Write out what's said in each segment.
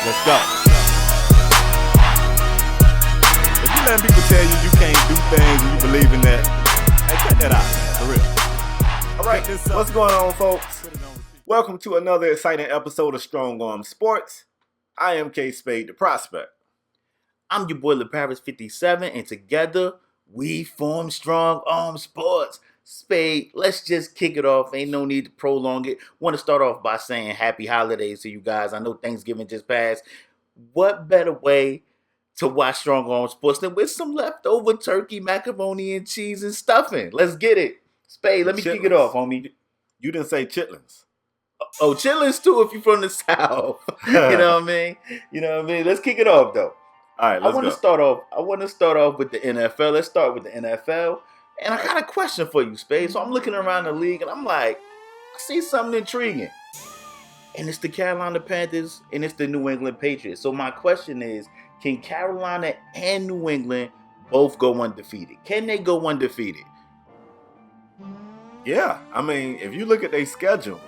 Let's go. If you let people tell you can't do things and you believe in that, hey, cut that out, for real. All right, what's going on, folks? Welcome to another exciting episode of Strong Arm Sports. I am KSpadeTheProspect. I'm your boy LeParis57, and together we form Strong Arm Sports. Spade, let's just kick it off. Ain't no need to prolong it. Want to start off by saying happy holidays to you guys. I know Thanksgiving just passed. What better way to watch Strong Arm Sports than with some leftover turkey, macaroni, and cheese and stuffing? Let's get it. Spade, let me kick it off, homie. You didn't say chitlins. Oh, chitlins too if you're from the South. You know what I mean? Let's kick it off, though. All right, let's go. I want to start off with the NFL. Let's start with the NFL. And I got a question for you, Spade. So I'm looking around the league, and I'm like, I see something intriguing. And it's the Carolina Panthers, and it's the New England Patriots. So my question is, can Carolina and New England both go undefeated? Can they go undefeated? Yeah, I mean, if you look at their schedule,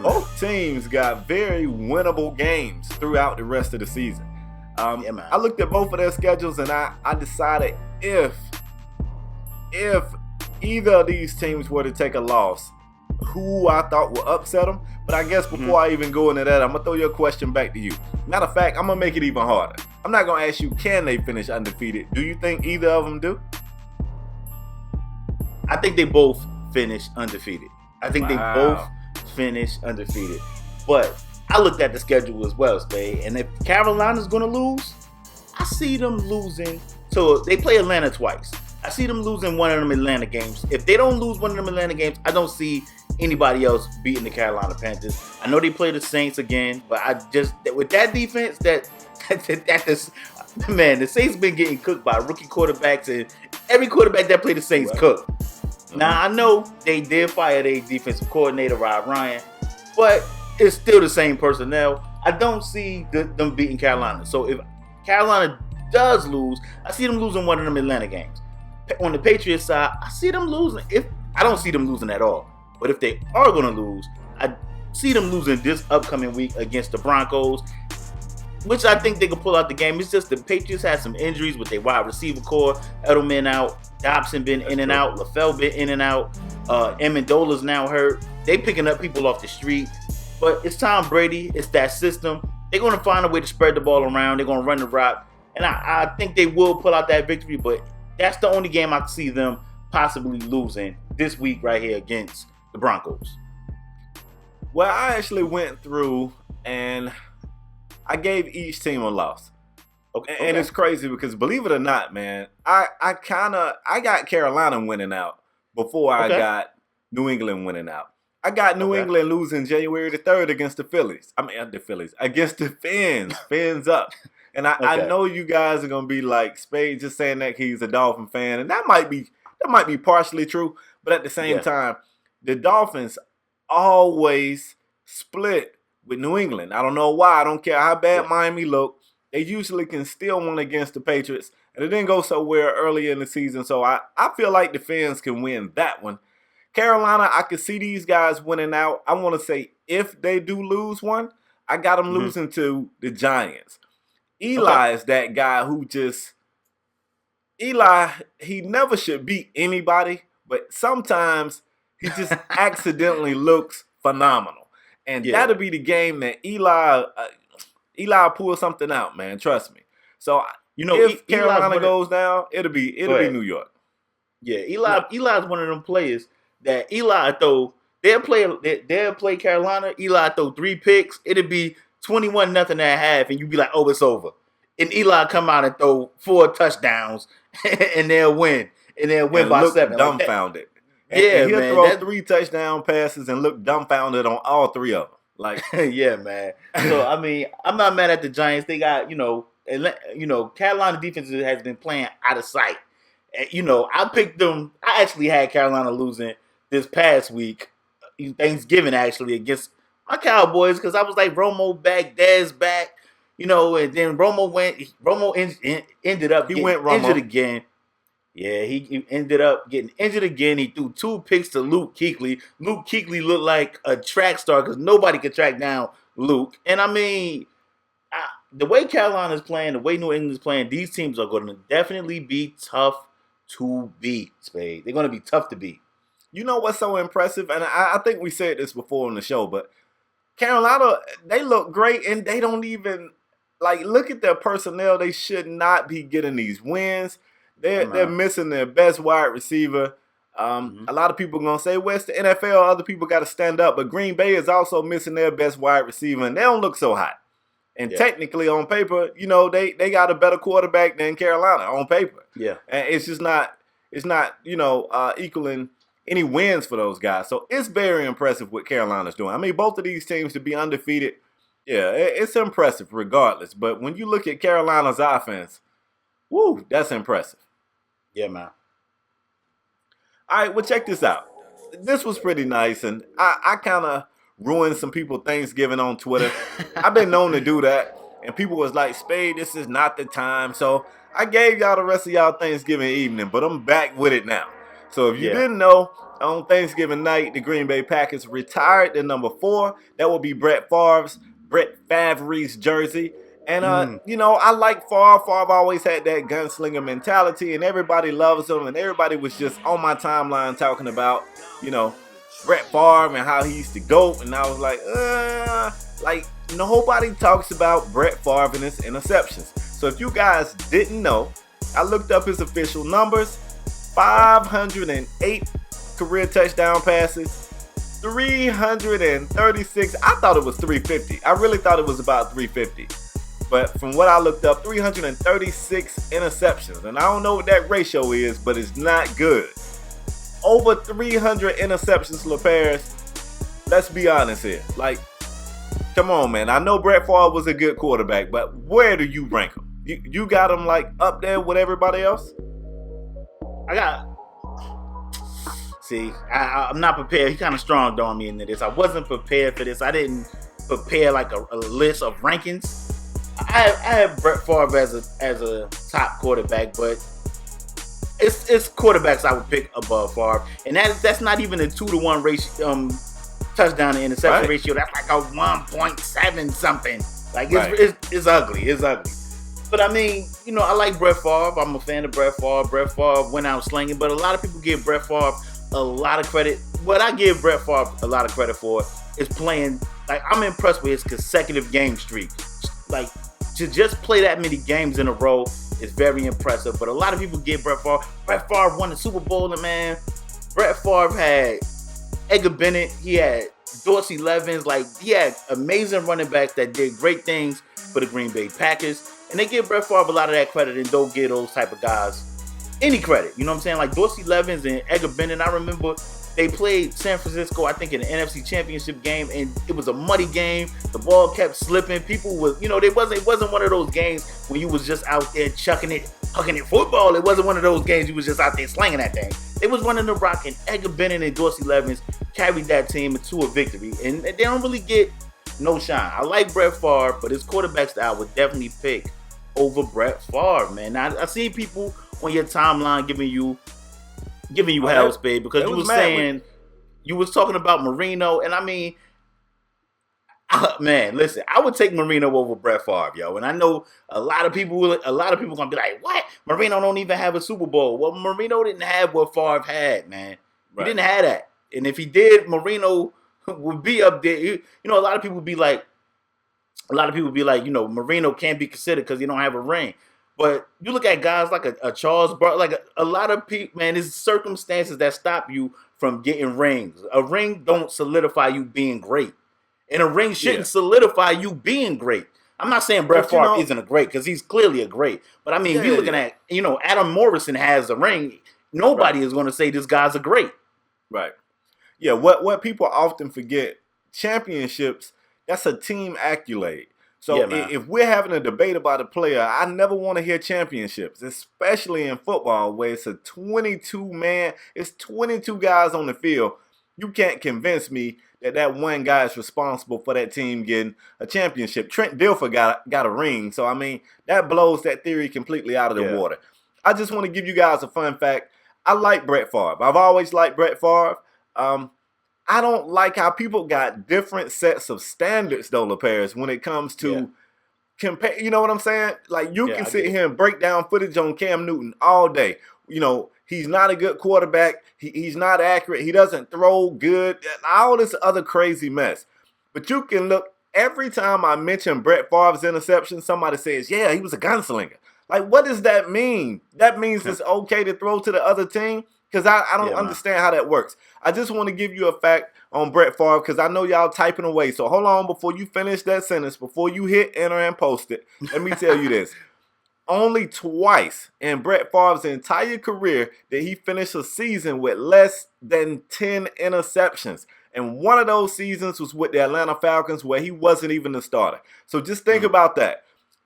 both teams got very winnable games throughout the rest of the season. I looked at both of their schedules, and I decided if either of these teams were to take a loss, who I thought would upset them. But I guess before I even go into that, I'm going to throw your question back to you. Matter of fact, I'm going to make it even harder. I'm not going to ask you, can they finish undefeated? Do you think either of them do? I think they both finish undefeated. But I looked at the schedule as well, Spade. And if Carolina's going to lose, I see them losing. So they play Atlanta twice. I see them losing one of them Atlanta games. If they don't lose one of them Atlanta games, I don't see anybody else beating the Carolina Panthers. I know they play the Saints again, but I just, with that defense, the Saints been getting cooked by rookie quarterbacks, and every quarterback that played the Saints cooked. Now, I know they did fire their defensive coordinator, Rob Ryan, but it's still the same personnel. I don't see them beating Carolina. So if Carolina does lose, I see them losing one of them Atlanta games. On the Patriots side, I see them losing. I don't see them losing at all. But if they are going to lose, I see them losing this upcoming week against the Broncos, which I think they can pull out the game. It's just the Patriots had some injuries with their wide receiver core. Edelman out, Dobson been in and out, LaFell been in and out, Amendola's now hurt. They picking up people off the street. But it's Tom Brady. It's that system. They're going to find a way to spread the ball around. They're going to run the rock. And I think they will pull out that victory, but that's the only game I see them possibly losing this week right here against the Broncos. Well, I actually went through and I gave each team a loss. Okay. And it's crazy because, believe it or not, man, I got Carolina winning out before I got New England winning out. I got New England losing January the 3rd against the Phillies. Against the Fins. Fins up. And I know you guys are gonna be like, Spade just saying that he's a Dolphin fan, and that might be partially true, but at the same time, the Dolphins always split with New England. I don't know why. I don't care how bad Miami look. They usually can still win against the Patriots, and it didn't go so well early in the season. So I feel like the fans can win that one. Carolina, I could see these guys winning out. I want to say if they do lose one, I got them losing to the Giants. Eli is that guy who he never should beat anybody, but sometimes he just accidentally looks phenomenal. And that'll be the game that Eli pulls something out, man. Trust me. So, if Carolina goes down, it'll be New York. Yeah, Eli's one of them players that they'll play Carolina. Eli throw 3 picks. It'll be 21-0 at half, and you be like, oh, it's over. And Eli come out and throw 4 touchdowns, and they'll win. And they'll win by 7. Dumbfounded. He'll throw 3 touchdown passes and look dumbfounded on all 3 of them. Like, yeah, man. So I mean, I'm not mad at the Giants. They got Carolina defense has been playing out of sight. I picked them. I actually had Carolina losing this past week, Thanksgiving actually, against my Cowboys, because I was like, Romo back, Dez back, and then Romo ended up getting injured again. Yeah, he ended up getting injured again. He threw 2 picks to Luke Kuechly. Luke looked like a track star because nobody could track down Luke. And I mean, the way Carolina's playing, the way New England's playing, these teams are going to definitely be tough to beat, Spade. They're going to be tough to beat. You know what's so impressive? And I think we said this before on the show, but Carolina, they look great, and they don't even, like, look at their personnel. They should not be getting these wins. They're missing their best wide receiver. A lot of people are going to say, well, it's the NFL. Other people got to stand up. But Green Bay is also missing their best wide receiver, and they don't look so hot. And technically, on paper, you know, they got a better quarterback than Carolina on paper. Yeah. And it's just not, you know, equaling any wins for those guys. So it's very impressive what Carolina's doing. I mean, both of these teams to be undefeated, yeah, it's impressive regardless. But when you look at Carolina's offense, woo, that's impressive. Yeah, man. All right, well, check this out. This was pretty nice, and I kind of ruined some people Thanksgiving on Twitter. I've been known to do that, and people was like, Spade, this is not the time. So I gave y'all the rest of y'all Thanksgiving evening, but I'm back with it now. So if you didn't know, on Thanksgiving night, the Green Bay Packers retired the number 4. That will be Brett Favre's jersey. And, you know, I like Favre. Favre always had that gunslinger mentality, and everybody loves him, and everybody was just on my timeline talking about, you know, Brett Favre and how he used to go, and I was like, nobody talks about Brett Favre and his interceptions. So if you guys didn't know, I looked up his official numbers: 508 career touchdown passes, 336. I thought it was 350. I really thought it was about 350. But from what I looked up, 336 interceptions. And I don't know what that ratio is, but it's not good. Over 300 interceptions, LaParis. Let's be honest here. Like, come on, man. I know Brett Favre was a good quarterback, but where do you rank him? You got him, like, up there with everybody else? I'm not prepared. He kind of strong on me into this. I wasn't prepared for this. I didn't prepare like a list of rankings. I have Brett Favre as a top quarterback, but it's quarterbacks I would pick above Favre, and that's not even a 2-to-1 ratio, touchdown to interception ratio. That's like a 1.7 something. Like it's ugly. It's ugly. But I mean, you know, I like Brett Favre. I'm a fan of Brett Favre. Brett Favre went out slinging, but a lot of people give Brett Favre a lot of credit. What I give Brett Favre a lot of credit for is playing. Like, I'm impressed with his consecutive game streak. Like, to just play that many games in a row is very impressive. But a lot of people give Brett Favre. Brett Favre won the Super Bowl, and man, Brett Favre had Edgar Bennett. He had Dorsey Levens. Like, he had amazing running backs that did great things for the Green Bay Packers. And they give Brett Favre a lot of that credit and don't give those type of guys any credit. You know what I'm saying? Like Dorsey Levens and Edgar Bennett. I remember they played San Francisco, I think, in the NFC Championship game, and it was a muddy game. The ball kept slipping. People was, you know, it wasn't one of those games when you was just out there chucking it, hucking it football. It wasn't one of those games you was just out there slinging that thing. It was running the rock, and Edgar Bennett and Dorsey Levens carried that team to a victory, and they don't really get no shine. I like Brett Favre, but his quarterback style would definitely pick over Brett Favre, man. Now, I see people on your timeline giving you hell, Spade, because you was saying you was talking about Moreno, and I mean, man, listen, I would take Moreno over Brett Favre, yo. And I know a lot of people gonna be like, "What? Moreno don't even have a Super Bowl." Well, Moreno didn't have what Favre had, man. He didn't have that, and if he did, Moreno would be up there. You know, a lot of people be like, you know, Moreno can't be considered because he don't have a ring. But you look at guys like a Charles Barkley, like a lot of people, man, there's circumstances that stop you from getting rings. A ring don't solidify you being great. And a ring shouldn't solidify you being great. I'm not saying Brett Favre isn't a great, because he's clearly a great. But I mean, if you're looking at, you know, Adam Morrison has a ring. Nobody is going to say this guy's a great. Right. Yeah, what people often forget, championships, that's a team accolade. So if we're having a debate about a player, I never want to hear championships, especially in football where it's a 22-man, it's 22 guys on the field. You can't convince me that one guy is responsible for that team getting a championship. Trent Dilfer got a ring. So, I mean, that blows that theory completely out of the water. I just want to give you guys a fun fact. I like Brett Favre. I've always liked Brett Favre. I don't like how people got different sets of standards, though, LaParis, when it comes to compare. You know what I'm saying? Like you can I sit get it. here and break down footage on Cam Newton all day. You know, he's not a good quarterback. He's not accurate. He doesn't throw good. All this other crazy mess. But you can look, every time I mention Brett Favre's interception, somebody says, yeah, he was a gunslinger. Like, what does that mean? That means it's okay to throw to the other team? Because I don't understand how that works. I just want to give you a fact on Brett Favre because I know y'all typing away. So hold on before you finish that sentence, before you hit enter and post it. Let me tell you this. Only twice in Brett Favre's entire career did he finish a season with less than 10 interceptions. And one of those seasons was with the Atlanta Falcons where he wasn't even the starter. So just think about that.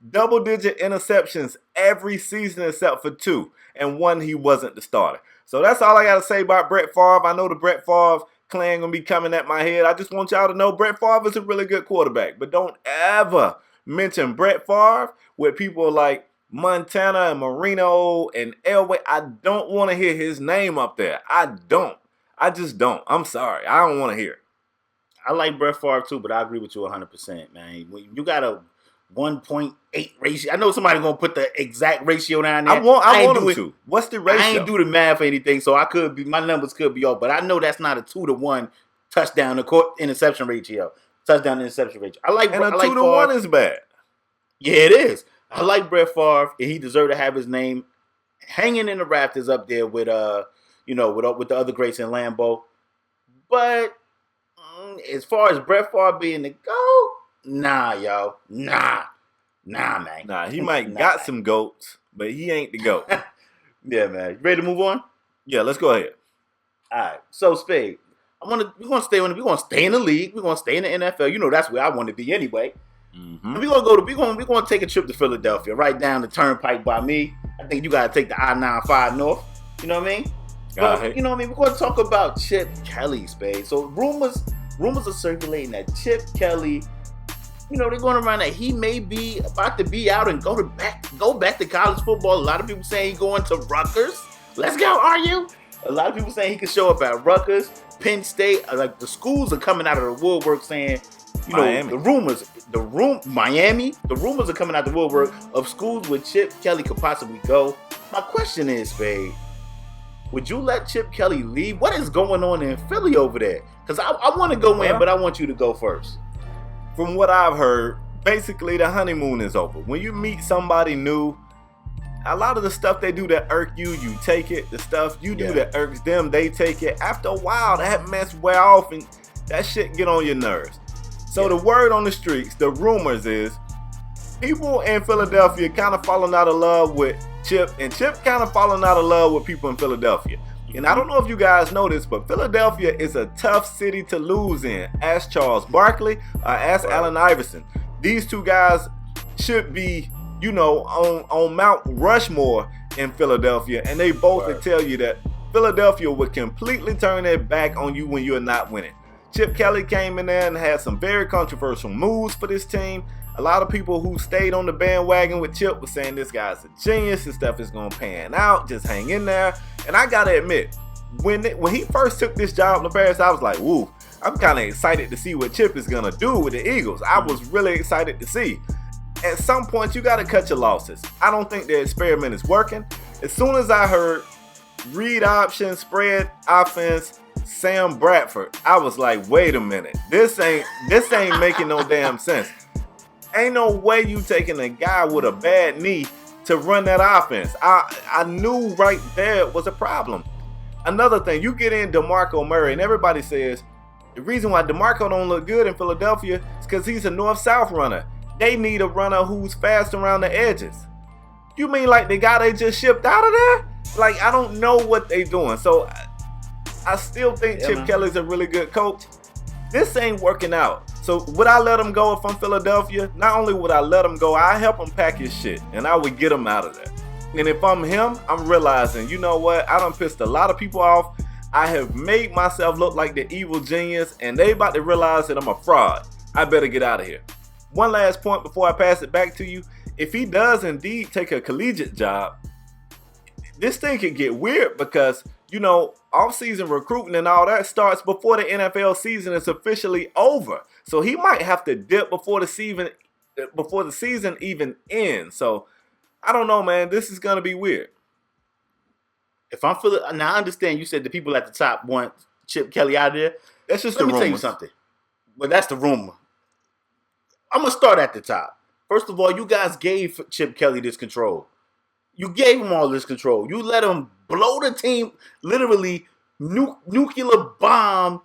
Double-digit interceptions every season except for 2. And 1 he wasn't the starter. So that's all I got to say about Brett Favre. I know the Brett Favre clan going to be coming at my head. I just want y'all to know Brett Favre is a really good quarterback. But don't ever mention Brett Favre with people like Montana and Moreno and Elway. I don't want to hear his name up there. I don't. I just don't. I'm sorry. I don't want to hear it. I like Brett Favre too, but I agree with you 100%, man. When you got a 1.8 ratio. I know somebody's going to put the exact ratio down there. I want him to. What's the ratio? I ain't do the math or anything, so my numbers could be off, but I know that's not a 2-to-1 touchdown to interception ratio. Touchdown to interception ratio. I like 2-to-1 is bad. Yeah, it is. I like Brett Favre, and he deserved to have his name hanging in the rafters up there with with the other greats in Lambeau. But as far as Brett Favre being the GOAT, nah, yo. Nah, man. Nah, he might got some goats, but he ain't the GOAT. Yeah, man. You ready to move on? Yeah, let's go ahead. All right. So, Spade, we're gonna stay in the league. We're gonna stay in the NFL. You know that's where I want to be anyway. Mm-hmm. We're gonna take a trip to Philadelphia, right down the turnpike by me. I think you gotta take the I-95 north. You know what I mean? But, you know what I mean? We're gonna talk about Chip Kelly, Spade. So rumors are circulating that Chip Kelly, they're going around that he may be about to be out and go back to college football. A lot of people saying he's going to Rutgers. Let's go, are you? A lot of people saying he could show up at Rutgers, Penn State. Like the schools are coming out of the woodwork saying, Miami. The rumors are coming out the woodwork of schools where Chip Kelly could possibly go. My question is, Spade, would you let Chip Kelly leave? What is going on in Philly over there? Because I want to go in, but I want you to go first. From what I've heard, basically the honeymoon is over. When you meet somebody new, a lot of the stuff they do that irk you, you take it. The stuff you do that irks them, they take it. After a while, that mess wear off and that shit get on your nerves. So the word on the streets, the rumors is, people in Philadelphia kind of falling out of love with Chip, and Chip kind of falling out of love with people in Philadelphia. And I don't know if you guys know this, but Philadelphia is a tough city to lose in. Ask Charles Barkley, ask Allen Iverson. These two guys should be, on Mount Rushmore in Philadelphia, and they both would tell you that Philadelphia would completely turn their back on you when you're not winning. Chip Kelly came in there and had some very controversial moves for this team. A lot of people who stayed on the bandwagon with Chip were saying this guy's a genius, this stuff is going to pan out, just hang in there. And I got to admit, when he first took this job in the Bears, I was like, woo, I'm kind of excited to see what Chip is going to do with the Eagles. I was really excited to see. At some point, you got to cut your losses. I don't think the experiment is working. As soon as I heard read option, spread offense, Sam Bradford, I was like, wait a minute. This ain't making no damn sense. Ain't no way you taking a guy with a bad knee to run that offense. I knew right there was a problem. Another thing, you get in DeMarco Murray, and everybody says the reason why DeMarco don't look good in Philadelphia is because he's a north-south runner. They need a runner who's fast around the edges. You mean like the guy they just shipped out of there? Like, I don't know what they doing. So I still think Chip Kelly's a really good coach. This ain't working out. So would I let him go if I'm Philadelphia? Not only would I let him go, I help him pack his shit, and I would get him out of there. And if I'm him, I'm realizing, you know what? I done pissed a lot of people off. I have made myself look like the evil genius, and they about to realize that I'm a fraud. I better get out of here. One last point before I pass it back to you. If he does indeed take a collegiate job, this thing could get weird because, off-season recruiting and all that starts before the NFL season is officially over. So he might have to dip before the season before the season even ends. So I don't know, man. This is gonna be weird. If I'm feeling now, I understand you said the people at the top want Chip Kelly out of there. That's just Let the me tell you rumors. something. But that's the rumor. I'm gonna start at the top. First of all, you guys gave Chip Kelly this control. You gave him all this control. You let him blow the team, literally nuclear bomb,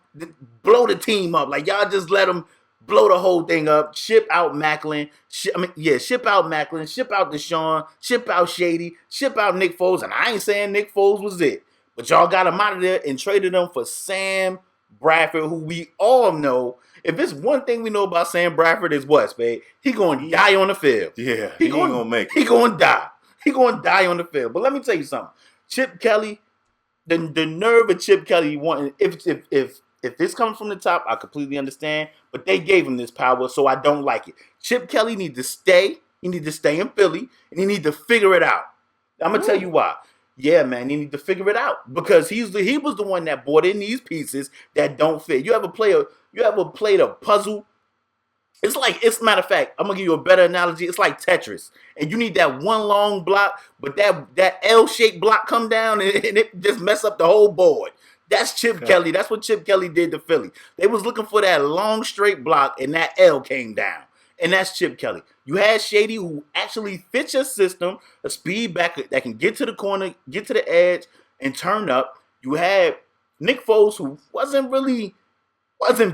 blow the team up. Like y'all just let him blow the whole thing up. Ship out Macklin. Ship out Macklin. Ship out Deshaun. Ship out Shady. Ship out Nick Foles. And I ain't saying Nick Foles was it, but y'all got him out of there and traded him for Sam Bradford, who we all know. If it's one thing we know about Sam Bradford is what, Spade? He gonna die on the field. Yeah, he ain't gonna make it. He gonna die. He gonna die on the field. But let me tell you something. Chip Kelly, the nerve of Chip Kelly, if this comes from the top, I completely understand. But they gave him this power, so I don't like it. Chip Kelly needs to stay. He needs to stay in Philly, and he needs to figure it out. I'm gonna tell you why. Yeah, man, he need to figure it out because he was the one that brought in these pieces that don't fit. You ever played a puzzle? It's matter of fact, I'm gonna give you a better analogy. It's like Tetris, and you need that one long block, but that L-shaped block come down and it just mess up the whole board. That's Chip Kelly. That's what Chip Kelly did to Philly. They was looking for that long straight block, and that L came down. And that's Chip Kelly. You had Shady, who actually fits your system, a speed back that can get to the corner, get to the edge, and turn up. You had Nick Foles, who wasn't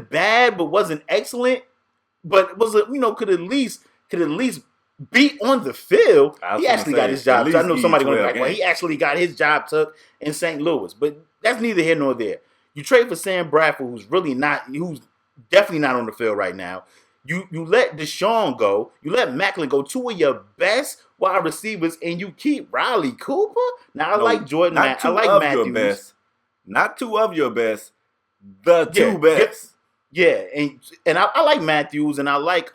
bad, but wasn't excellent, but could at least be on the field. He actually got his job. I know somebody going to be like, well, he actually got his job took in St. Louis, but that's neither here nor there. You trade for Sam Bradford, who's definitely not on the field right now. You let Deshaun go. You let Macklin go, two of your best wide receivers, and you keep Riley Cooper. Now, I like Jordan. I like Matthews. Not two of your best. The two best. Yeah, and I like Matthews, and I like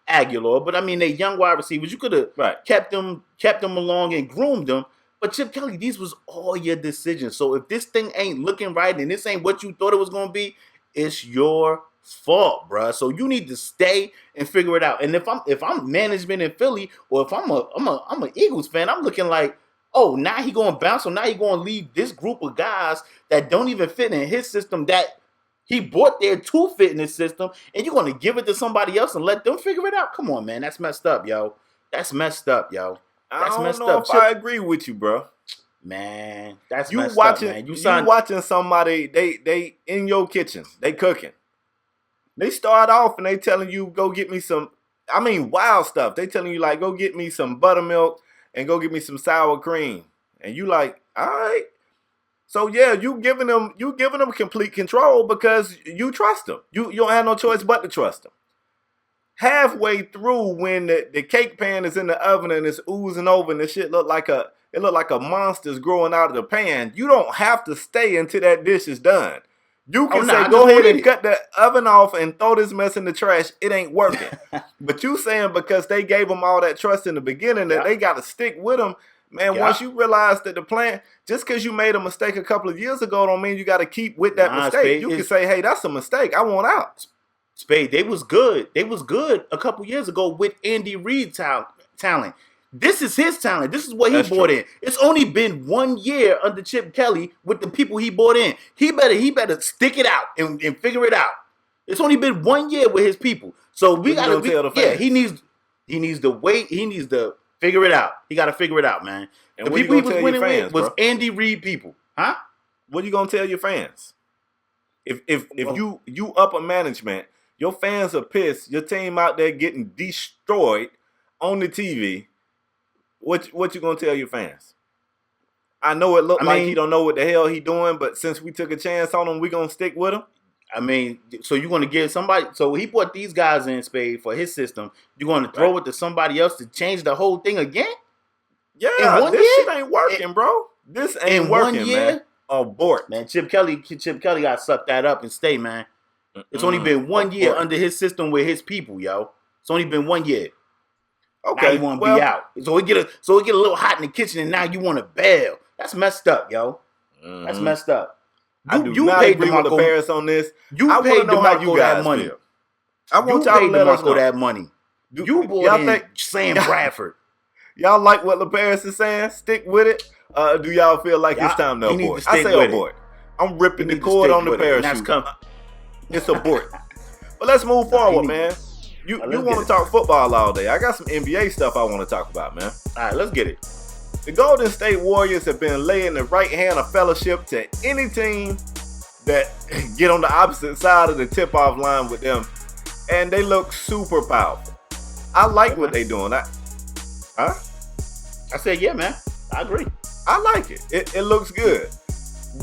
Aguilar. But, I mean, they young wide receivers. You could have kept them along and groomed them. But, Chip Kelly, these was all your decisions. So, if this thing ain't looking right and this ain't what you thought it was going to be, it's your fault, bruh. So you need to stay and figure it out. And if I'm management in Philly, or if I'm a Eagles fan, I'm looking like, oh, now he gonna bounce, so now he gonna leave this group of guys that don't even fit in his system that he brought there to fit in his system, and you're gonna give it to somebody else and let them figure it out. Come on, man, that's messed up, yo. That's messed up, yo. That's I don't know if I agree with you, bro. Man, that's messed up, man. You watching somebody, they in your kitchen, they cooking. They start off and they telling you, go get me some, wild stuff. They telling you, like, go get me some buttermilk and go get me some sour cream. And you like, all right. So, yeah, you giving them complete control because you trust them. You don't have no choice but to trust them. Halfway through, when the cake pan is in the oven and it's oozing over and the shit look like a monster's growing out of the pan, you don't have to stay until that dish is done. You can say, go ahead and cut the oven off and throw this mess in the trash. It ain't working. But you saying because they gave them all that trust in the beginning that they got to stick with them. Man, once you realize that the plan, just because you made a mistake a couple of years ago don't mean you got to keep with that mistake. Spade, you can say, hey, that's a mistake. I want out. Spade, they was good. They was good a couple years ago with Andy Reid's talent. This is his talent. This is what he brought in. It's only been 1 year under Chip Kelly with the people he brought in. He better stick it out and figure it out. It's only been 1 year with his people. So we got to tell the fans. Yeah, he needs to wait. He needs to figure it out. He got to figure it out, man. And the people he was winning with was Andy Reid people. Huh? What are you going to tell your fans? If you upper management, your fans are pissed, your team out there getting destroyed on the TV, what you gonna tell your fans? I know it looked like he don't know what the hell he doing, but since we took a chance on him, we gonna stick with him. So you're gonna give somebody? So he brought these guys in, Spade, for his system. You're gonna throw it to somebody else to change the whole thing again? Yeah, this shit ain't working, bro. This ain't working, man. Abort, man. Chip Kelly got to suck that up and stay, man. It's only been 1 year under his system with his people, yo. It's only been 1 year. Okay, now you want to be out. So it get a little hot in the kitchen, and now you want to bail. That's messed up, yo. That's messed up. You paid agree with the Paris on this. You paid DeMarco that money. I want y'all to let us know that money You brought in Sam Bradford. Y'all like what LeParis is saying? Stick with it. Do y'all feel like it's time to abort? I say abort. I'm ripping the cord on the parachute. It's abort. But let's move forward, man. You want to talk football all day. I got some NBA stuff I want to talk about, man. All right, let's get it. The Golden State Warriors have been laying the right hand of fellowship to any team that get on the opposite side of the tip-off line with them. And they look super powerful. I like what they doing. I said, yeah, man. I agree. I like it. It looks good.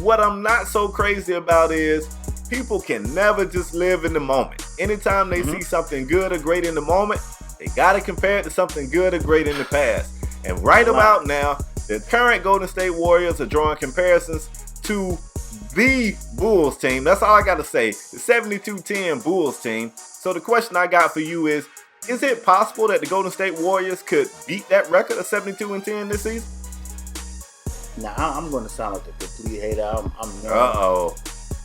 What I'm not so crazy about is people can never just live in the moment. Anytime they see something good or great in the moment, they got to compare it to something good or great in the past. And right about now, the current Golden State Warriors are drawing comparisons to the Bulls team. That's all I got to say. The 72-10 Bulls team. So the question I got for you is it possible that the Golden State Warriors could beat that record of 72-10 this season? Now, I'm going to sound like a complete hater.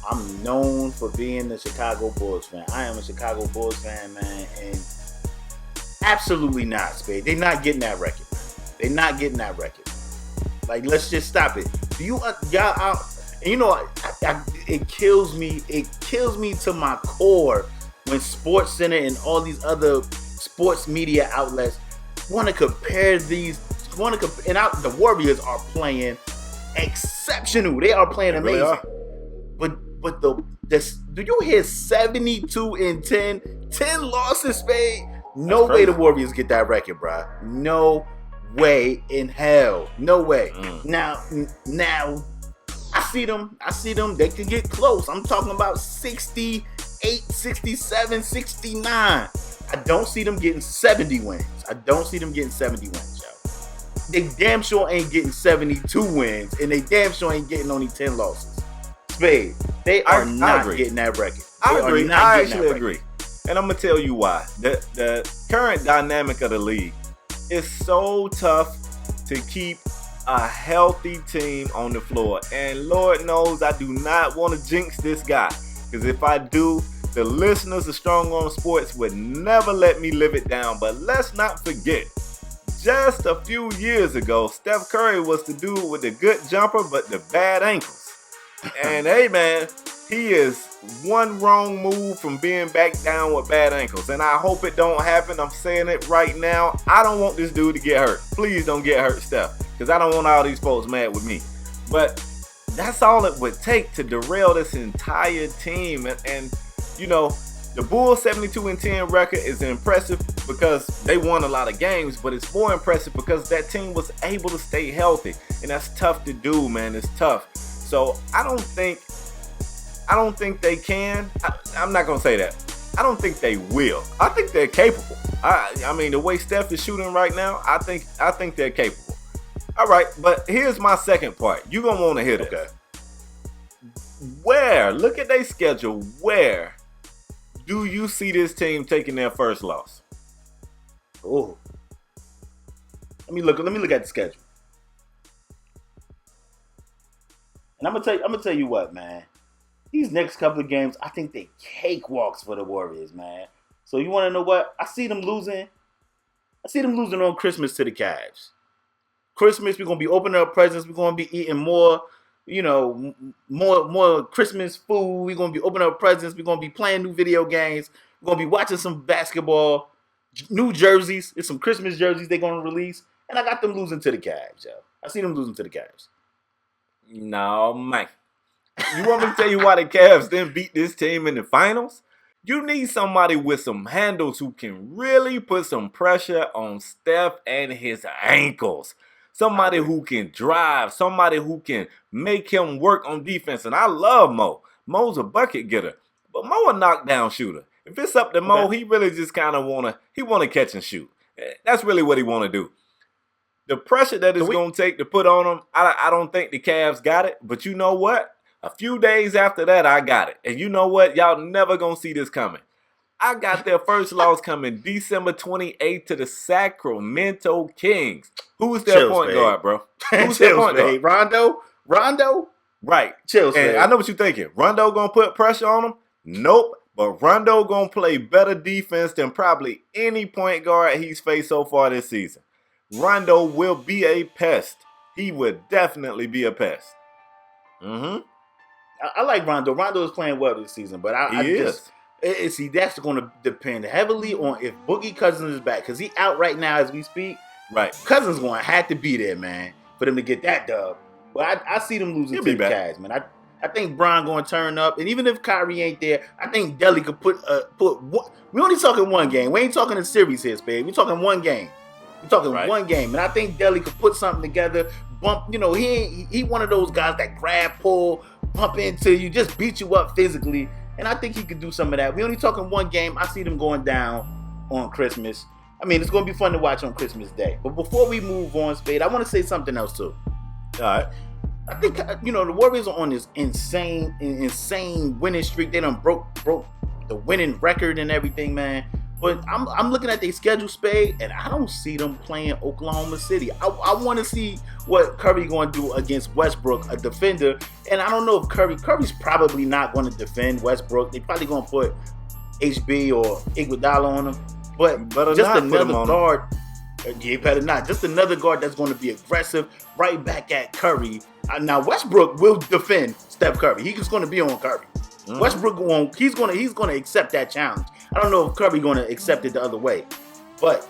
I'm known for being a Chicago Bulls fan. I am a Chicago Bulls fan, man, and absolutely not, Spade. They're not getting that record. They're not getting that record. Like, let's just stop it. Do you, y'all, and you know, it kills me. It kills me to my core when SportsCenter and all these other sports media outlets want to compare these. The Warriors are playing exceptional. They are playing amazing. Really are. But do you hear 72-10, 10 losses, Spade? No way the Warriors get that record, bro. No way in hell. No way. Now, I see them. They can get close. I'm talking about 68, 67, 69. I don't see them getting 70 wins. Yo. They damn sure ain't getting 72 wins, and they damn sure ain't getting only 10 losses. Spade, they are not getting that record. I agree. I actually agree. And I'm going to tell you why. The current dynamic of the league is so tough to keep a healthy team on the floor. And Lord knows I do not want to jinx this guy. Because if I do, the listeners of Strong on Sports would never let me live it down. But let's not forget, just a few years ago, Steph Curry was the dude with the good jumper but the bad ankles. And hey, man, he is one wrong move from being back down with bad ankles. And I hope it don't happen. I'm saying it right now. I don't want this dude to get hurt. Please don't get hurt, Steph. Because I don't want all these folks mad with me. But that's all it would take to derail this entire team. And you know, the Bulls 72-10 record is impressive because they won a lot of games. But it's more impressive because that team was able to stay healthy. And that's tough to do, man. It's tough. So I don't think they can. I'm not gonna say that. I don't think they will. I think they're capable. I mean, the way Steph is shooting right now, I think they're capable. All right, but here's my second part. You're gonna want to hear this. Okay. Look at their schedule. Where do you see this team taking their first loss? Oh, let me look at the schedule. And I'm gonna tell you what, man. These next couple of games, I think they cakewalks for the Warriors, man. So you want to know what? I see them losing on Christmas to the Cavs. Christmas, we're gonna be opening up presents. We're gonna be eating more, more Christmas food. We're gonna be opening up presents. We're gonna be playing new video games. We're gonna be watching some basketball, new jerseys. It's some Christmas jerseys they're gonna release, and I got them losing to the Cavs, yo. I see them losing to the Cavs. No, Mike. You want me to tell you why the Cavs didn't beat this team in the finals? You need somebody with some handles who can really put some pressure on Steph and his ankles. Somebody who can drive. Somebody who can make him work on defense. And I love Mo. Mo's a bucket getter. But Mo a knockdown shooter. If it's up to Mo, he really just kind of want to catch and shoot. That's really what he want to do. The pressure that it's going to take to put on him, I don't think the Cavs got it. But you know what? A few days after that, I got it. And you know what? Y'all never going to see this coming. I got their first loss coming December 28th to the Sacramento Kings. Who's their point guard, bro? Who's their point guard? Rondo? Right. Chill, and I know what you're thinking. Rondo going to put pressure on him? Nope. But Rondo gonna play better defense than probably any point guard he's faced so far this season. Rondo will be a pest. He would definitely be a pest. Mm-hmm. I like Rondo. Rondo is playing well this season, but see, that's going to depend heavily on if Boogie Cousins is back, because he out right now as we speak. Right. Cousins going to have to be there, man, for them to get that dub. But I see them losing to the Cavs, man. I think Bron going to turn up, and even if Kyrie ain't there, I think Delly could put one. We only talking one game. We ain't talking a series here, Spade. We talking one game. We talking one game, and I think Delly could put something together. Bump, he one of those guys that grab, pull, bump into you, just beat you up physically. And I think he could do some of that. We only talking one game. I see them going down on Christmas. I mean, it's going to be fun to watch on Christmas Day. But before we move on, Spade, I want to say something else too. All right. I think, the Warriors are on this insane winning streak. They done broke the winning record and everything, man. But I'm looking at their schedule, Spade, and I don't see them playing Oklahoma City. I want to see what Curry going to do against Westbrook, a defender. And I don't know if Curry's probably not going to defend Westbrook. They probably going to put HB or Iguodala on him. But just another guard. You better not. Just another guard that's going to be aggressive, right back at Curry. Now Westbrook will defend Steph Curry. He's going to be on Curry. Mm-hmm. Westbrook won't. He's going to accept that challenge. I don't know if Curry going to accept it the other way, but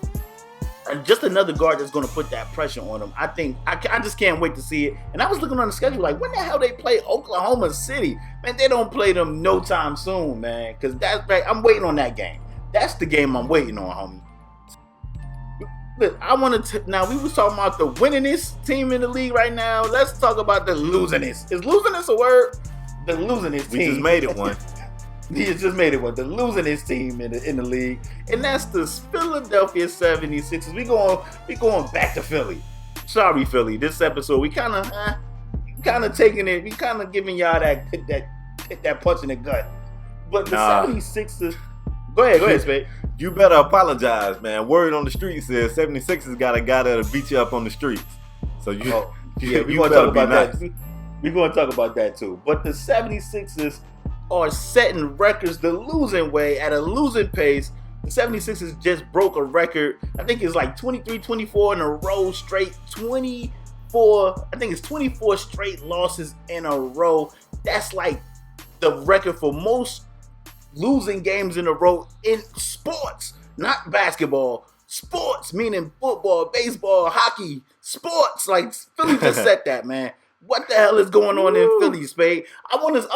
just another guard that's going to put that pressure on him. I think I just can't wait to see it. And I was looking on the schedule like, when the hell they play Oklahoma City? Man, they don't play them no time soon, man. Because I'm waiting on that game. That's the game I'm waiting on, homie. Look, I want to. Now we was talking about the winningest team in the league right now. Let's talk about the losingest. Is losingest a word? The losingest team. We just made it one. He just made it one. The losingest team in the league, and that's the Philadelphia 76ers. We going back to Philly. Sorry, Philly. This episode we kind of taking it. We kind of giving y'all that punch in the gut. But the 76ers. Go ahead, Spade. You better apologize, man. Word on the streets is 76ers got a guy that'll beat you up on the streets. So we're going to talk about that. We're going to talk about that too. But the 76ers are setting records the losing way at a losing pace. The 76ers just broke a record. I think it's like 23-24 in a row straight. 24 straight losses in a row. That's like the record for most losing games in a row in sports, not basketball. Sports, meaning football, baseball, hockey, sports. Like Philly just said that, man. What the hell is going on in Philly, Spade? I wanna,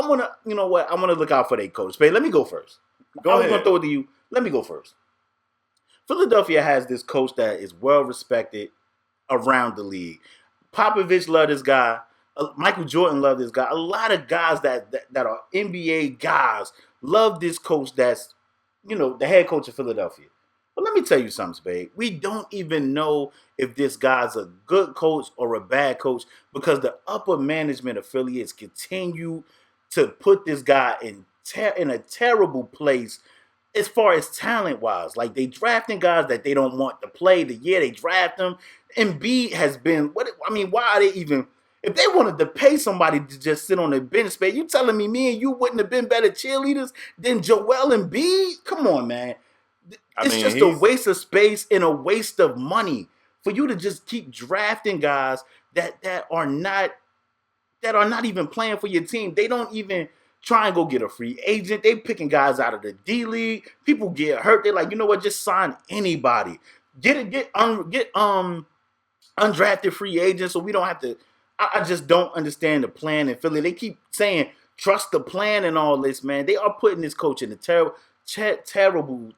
you know what? I wanna look out for their coach. Spade, let me go first. I was gonna throw it to you. Let me go first. Philadelphia has this coach that is well respected around the league. Popovich loved this guy. Michael Jordan loved this guy. A lot of guys that are NBA guys love this coach that's, the head coach of Philadelphia. But let me tell you something, Spade. We don't even know if this guy's a good coach or a bad coach because the upper management of Philly has continued to put this guy in a terrible place as far as talent-wise. Like, they drafting guys that they don't want to play the year they draft them. Embiid has been, why are they even... If they wanted to pay somebody to just sit on the bench, Spade, you telling me and you wouldn't have been better cheerleaders than Joel Embiid? Come on, man. It's just a waste of space and a waste of money for you to just keep drafting guys that are not even playing for your team. They don't even try and go get a free agent. They picking guys out of the D League. People get hurt. They're like, you know what? Just sign anybody. Get undrafted free agents so we don't have to. I just don't understand the plan in Philly. They keep saying trust the plan and all this, man. They are putting this coach in a terrible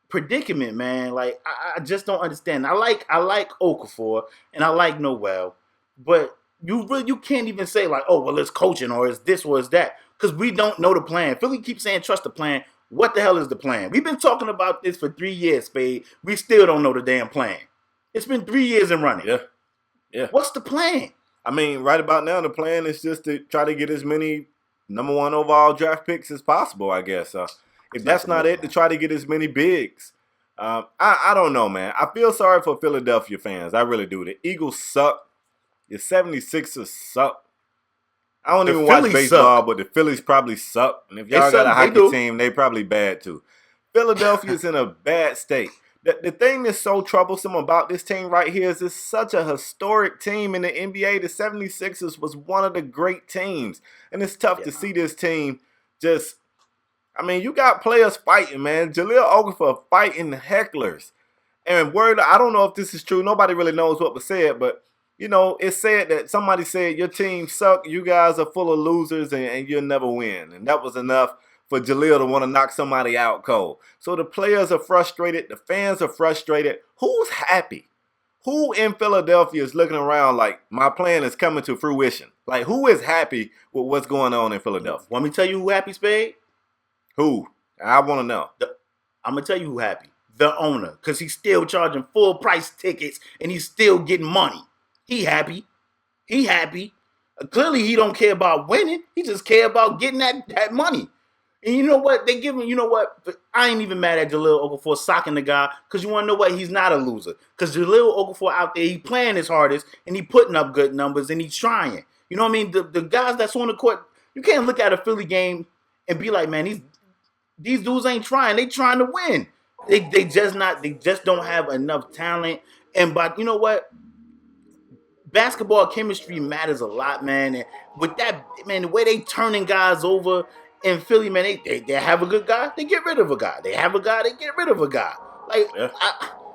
predicament, man. Like I just don't understand. I like Okafor and I like Noel, but you can't even say like, oh well, it's coaching or it's this or it's that because we don't know the plan. Philly keeps saying trust the plan. What the hell is the plan? We've been talking about this for 3 years, Spade. We still don't know the damn plan. It's been 3 years in running. Yeah. What's the plan? I mean, right about now, the plan is just to try to get as many number one overall draft picks as possible, I guess. If that's not it, to try to get as many bigs. I don't know, man. I feel sorry for Philadelphia fans. I really do. The Eagles suck. The 76ers suck. I don't even watch baseball, but the Phillies probably suck. And if y'all got a hockey team, they probably bad too. Philadelphia's in a bad state. The thing that's so troublesome about this team right here is it's such a historic team in the NBA. The 76ers was one of the great teams. And it's tough to see this team just, I mean, you got players fighting, man. Jahlil Okafor fighting hecklers. And I don't know if this is true. Nobody really knows what was said, but, you know, it said that somebody said your team suck. You guys are full of losers and you'll never win. And that was enough for Jahlil to want to knock somebody out cold. So the players are frustrated. The fans are frustrated. Who's happy? Who in Philadelphia is looking around like my plan is coming to fruition? Like, who is happy with what's going on in Philadelphia? Want me to tell you who happy, Spade? Who? I want to know. I'm going to tell you who happy. The owner. Because he's still charging full price tickets and he's still getting money. He happy. He happy. Clearly he don't care about winning. He just care about getting that money. And you know what? They give him, you know what? I ain't even mad at Jahlil Okafor socking the guy because you want to know what? He's not a loser. Because Jahlil Okafor out there, he playing his hardest and he putting up good numbers and he's trying. You know what I mean? The guys that's on the court, you can't look at a Philly game and be like, man, these dudes ain't trying. They trying to win. They just don't have enough talent. But you know what? Basketball chemistry matters a lot, man. And with that, man, the way they turning guys over in Philly, man, they have a good guy, they get rid of a guy. They have a guy, they get rid of a guy. Like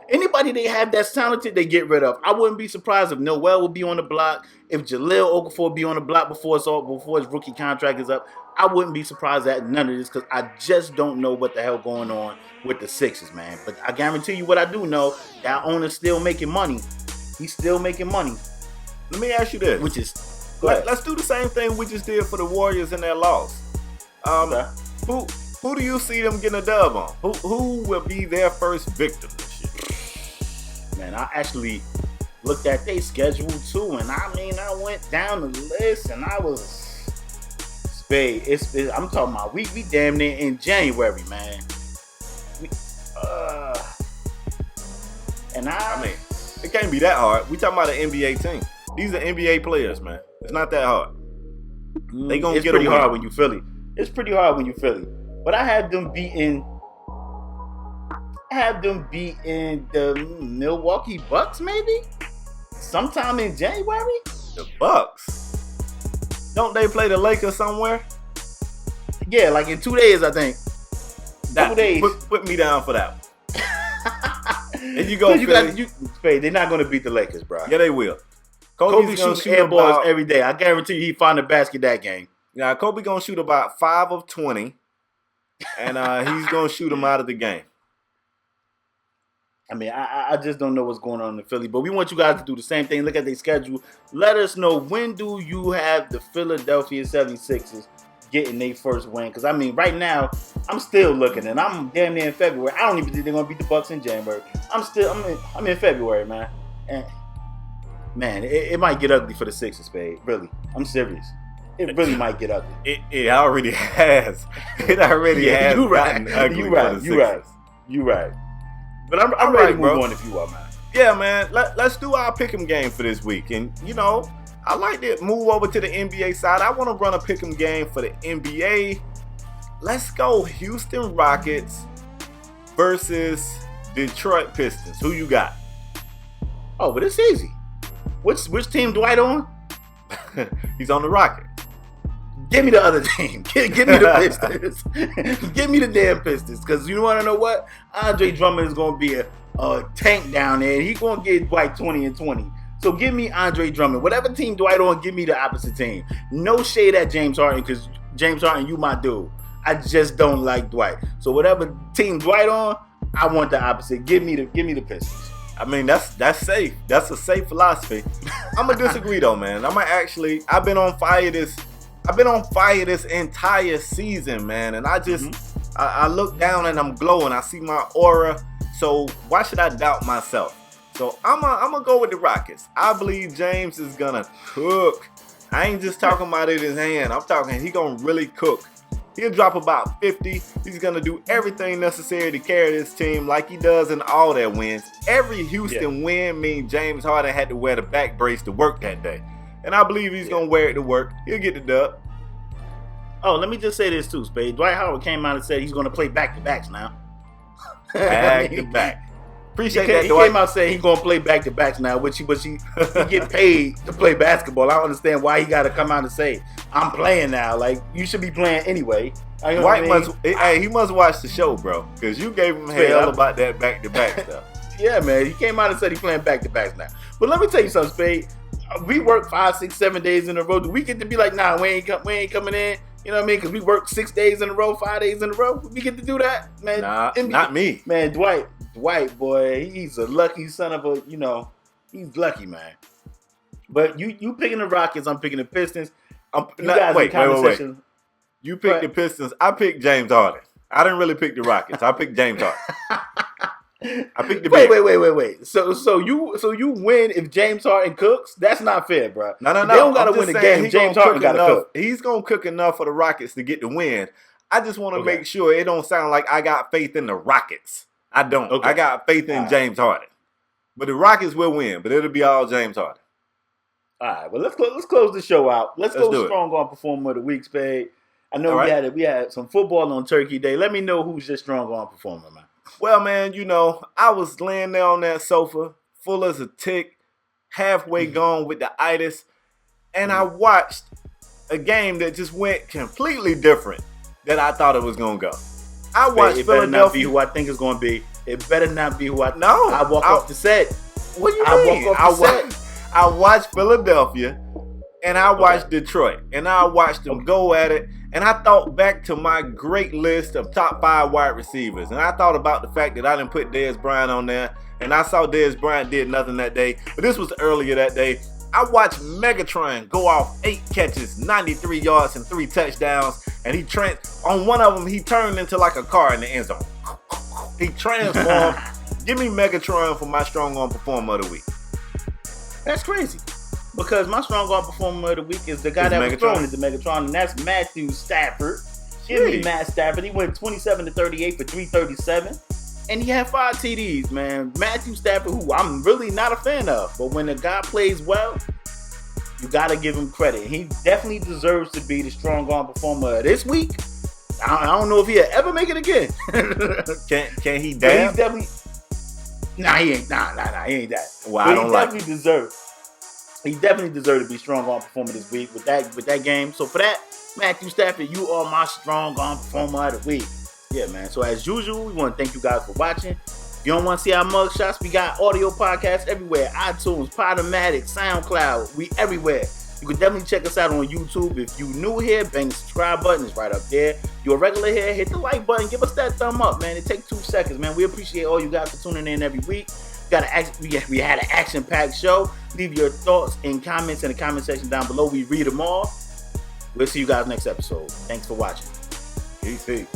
anybody they have that's talented, they get rid of. I wouldn't be surprised if Noel would be on the block, if Jahlil Okafor would be on the block before his rookie contract is up. I wouldn't be surprised at none of this because I just don't know what the hell going on with the Sixers, man. But I guarantee you what I do know, that owner's still making money. He's still making money. Let me ask you this. Which is, let's do the same thing we just did for the Warriors in their loss. Who do you see them getting a dub on? Who will be their first victim this year? Man, I actually looked at their schedule too, and I went down the list, and I was Spade. I'm talking about we damn near in January, man. I mean, it can't be that hard. We talking about an NBA team. These are NBA players, man. It's not that hard. They gonna it's get pretty away. hard when you Philly. It's pretty hard when you Philly. But I had them beating the Milwaukee Bucks, maybe? Sometime in January? The Bucks? Don't they play the Lakers somewhere? Yeah, like in 2 days, I think. 2 days. Put me down for that. And you go, Spade, they're not going to beat the Lakers, bro. Yeah, they will. Kobe shoots air balls every day. I guarantee you he find a basket that game. Now, Kobe going to shoot about 5 of 20, and he's going to shoot them out of the game. I mean, I just don't know what's going on in Philly, but we want you guys to do the same thing. Look at their schedule. Let us know, when do you have the Philadelphia 76ers getting their first win? Because, I mean, right now, I'm still looking, and I'm damn near in February. I don't even think they're going to beat the Bucks in January. I'm in February, man. And, man, it might get ugly for the Sixers, Spade. Really. I'm serious. It really might get ugly. It already has. It already has. You right. You right. But I'm ready to move on if you are, man. Yeah, man. Let's do our pick'em game for this week. And, you know, I like to move over to the NBA side. I want to run a pick'em game for the NBA. Let's go Houston Rockets versus Detroit Pistons. Who you got? Oh, but it's easy. Which team Dwight on? He's on the Rockets. Give me the other team. Give me the Pistons. Give me the damn Pistons. Because you want to know what? Andre Drummond is going to be a tank down there. And he's going to get Dwight 20 and 20. So give me Andre Drummond. Whatever team Dwight on, give me the opposite team. No shade at James Harden because James Harden, you my dude. I just don't like Dwight. So whatever team Dwight on, I want the opposite. Give me the Pistons. I mean, that's safe. That's a safe philosophy. I'm gonna disagree though, man. I've been on fire this entire season, man. And I just I look down and I'm glowing. I see my aura. So why should I doubt myself? So I'm gonna go with the Rockets. I believe James is gonna cook. I ain't just talking about it in his hand. I'm talking he gonna really cook. He'll drop about 50. He's going to do everything necessary to carry this team like he does in all their wins. Every Houston win means James Harden had to wear the back brace to work that day. and I believe he's gonna wear it to work. He'll get the dub. Oh, let me just say this too, Spade. Dwight Howard came out and said he's gonna play back-to-backs now. Back to back. Appreciate that, He Dwight. came out saying he's gonna play back-to-backs now, which he get paid to play basketball. I don't understand why he got to come out and say I'm playing now. Like, you should be playing anyway. You know Dwight what I mean? he must watch the show, bro, because you gave him hell about that back-to-back stuff. Yeah, man. He came out and said he's playing back-to-backs now. But let me tell you something, Spade. We work 5, 6, 7 days in a row. Do we get to be like, nah, we ain't coming in? You know what I mean? Because we work 6 days in a row, 5 days in a row. We get to do that, man. Nah, not me. Man, Dwight, boy, he's a lucky son of a, he's lucky, man. But you picking the Rockets, I'm picking the Pistons. Wait. You picked the Pistons. I picked James Harden. I didn't really pick the Rockets. I picked James Harden. I picked the Bears. Wait. So you win if James Harden cooks? That's not fair, bro. No. They don't gotta win the game. James Harden gotta cook. He's gonna cook enough for the Rockets to get the win. I just want to make sure it don't sound like I got faith in the Rockets. I don't. Okay. I got faith in James Harden. But the Rockets will win. But it'll be all James Harden. All right. Well, let's close the show out. Let's go strong on performer of the week, Spade. I know we had some football on Turkey Day. Let me know who's your strong arm performer, man. Well, man, I was laying there on that sofa, full as a tick, halfway gone with the itis, and I watched a game that just went completely different than I thought it was going to go. I watched Philadelphia. It better not be who I think it's going to be. It better not be who I... No. I walk off the set. What do you mean? Walk off the set. I watched Philadelphia, and I watched Detroit, and I watched them go at it. And I thought back to my great list of top 5 wide receivers. And I thought about the fact that I didn't put Dez Bryant on there. And I saw Dez Bryant did nothing that day. But this was earlier that day. I watched Megatron go off 8 catches, 93 yards, and 3 touchdowns. And on one of them, he turned into like a car in the end zone. He transformed. Give me Megatron for my strong arm performer of the week. That's crazy. Because my strong arm performer of the week is the guy that was throwing it to Megatron, and that's Matthew Stafford. Give me Matt Stafford. He went 27-38 for 337, and he had 5 TDs, man. Matthew Stafford, who I'm really not a fan of, but when a guy plays well, you got to give him credit. He definitely deserves to be the strong arm performer of this week. I don't know if he'll ever make it again. Can he dab? He's definitely... Nah, he ain't. Nah, he ain't that. Well, I don't like it. He definitely deserved to be strong arm performer this week with that game. So for that, Matthew Stafford, you are my strong arm performer of the week. Yeah, man. So as usual, we want to thank you guys for watching. If you don't want to see our mug shots, we got audio podcasts everywhere. iTunes, UPodOmatic, SoundCloud. We everywhere. You can definitely check us out on YouTube. If you new here, bang the subscribe button. It's right up there. If you're a regular here, hit the like button. Give us that thumb up, man. It takes 2 seconds, man. We appreciate all you guys for tuning in every week. We had an action-packed show. Leave your thoughts and comments in the comment section down below. We read them all. We'll see you guys next episode. Thanks for watching. Peace.